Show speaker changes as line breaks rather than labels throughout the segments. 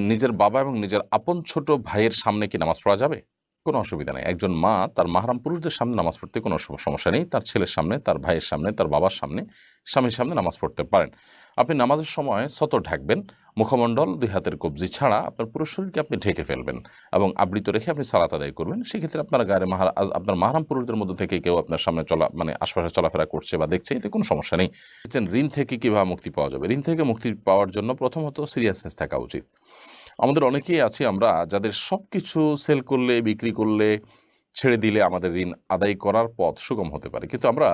নিজের বাবা এবং নিজের আপন ছোট ভাইয়ের সামনে কি নামাজ পড়া যাবে? কোনো অসুবিধা নেই। একজন মা তার মাহরাম পুরুষদের সামনে নামাজ পড়তে কোনো সমস্যা নেই। তার ছেলের সামনে, তার ভাইয়ের সামনে, তার বাবার সামনে, স্বামীর সামনে নামাজ পড়তে পারেন। আপনি নামাজের সময় সতর ঢাকবেন। মুখমণ্ডল, ২ হাতের কবজি ছাড়া আপনার পুরো শরীরকে আপনি ঢেকে ফেলবেন এবং আবৃত রেখে আপনি সালাত আদায় করবেন। সেক্ষেত্রে আপনার গায়ে আপনার মাহরাম পুরুষদের মধ্যে থেকে কেউ আপনার সামনে আশপাশে চলাফেরা করছে বা দেখছে, এতে কোনো সমস্যা নেই। ঋণ থেকে কিভাবে মুক্তি পাওয়া যাবে? ঋণ থেকে মুক্তি পাওয়ার জন্য প্রথমত সিরিয়াসনেস থাকা উচিত। আমাদের অনেকেই আছি আমরা যাদের সবকিছু সেল করলে, বিক্রি করলে, ছেড়ে দিলে আমাদের ঋণ আদায় করার পথ সুগম হতে পারে। কিন্তু আমরা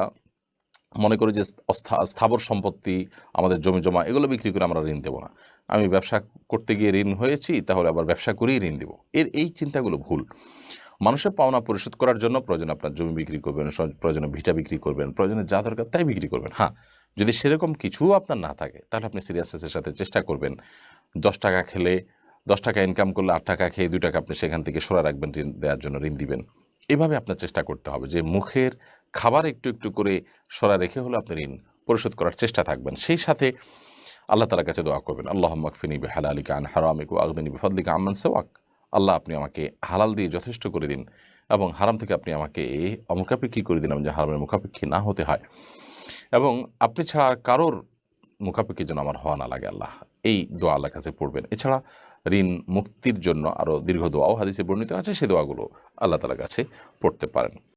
মনে করি যে স্থাবর সম্পত্তি, আমাদের জমিজমা এগুলো বিক্রি করে আমরা ঋণ দেব না। আমি ব্যবসা করতে গিয়ে ঋণ হয়েছি, তাহলে আবার ব্যবসা করেই ঋণ দেব। এই চিন্তাগুলো ভুল। মানুষের পাওনা পরিশোধ করার জন্য প্রয়োজনে আপনার জমি বিক্রি করবেন, প্রয়োজনে ভিটা বিক্রি করবেন, প্রয়োজনে যা দরকার তাই বিক্রি করবেন। হ্যাঁ, যদি সেরকম কিছুও আপনার না থাকে তাহলে আপনি সিরিয়াসনেসের সাথে চেষ্টা করবেন। ১০ টাকা খেলে, ১০ টাকা ইনকাম করলে ৮ টাকা খেয়ে ২ টাকা আপনি সেখান থেকে সরে রাখবেন, ঋণ দেওয়ার জন্য ঋণ দিবেন। এভাবে আপনার চেষ্টা করতে হবে যে মুখের খাবার একটু একটু করে সরা রেখে হলে আপনি ঋণ পরিশোধ করার চেষ্টা থাকবেন। সেই সাথে আল্লাহ তাআলার কাছে দোয়া করবেন, আল্লাহুম্মা কফিনি বিহালালিকা আন হারামিকা ওয়া আগনিনি বিফাদলিকা আম্মান সিওয়াক। আল্লাহ, আপনি আমাকে হালাল দিয়ে যথেষ্ট করে দিন এবং হারাম থেকে আপনি আমাকে অমুখাপেক্ষী করে দিন, যে হারামের মুখাপেক্ষী না হতে হয়, এবং আপনি ছাড়া আর কারোর মুখাপেক্ষী যেন আমার হওয়া না লাগে আল্লাহ। এই দোয়া আল্লাহর কাছে পড়বেন। এছাড়া ঋণ মুক্তির জন্য আরও দীর্ঘ দোয়াও হাদিসে বর্ণিত আছে, সেই দোয়াগুলো আল্লাহ তাআলার কাছে পড়তে পারেন।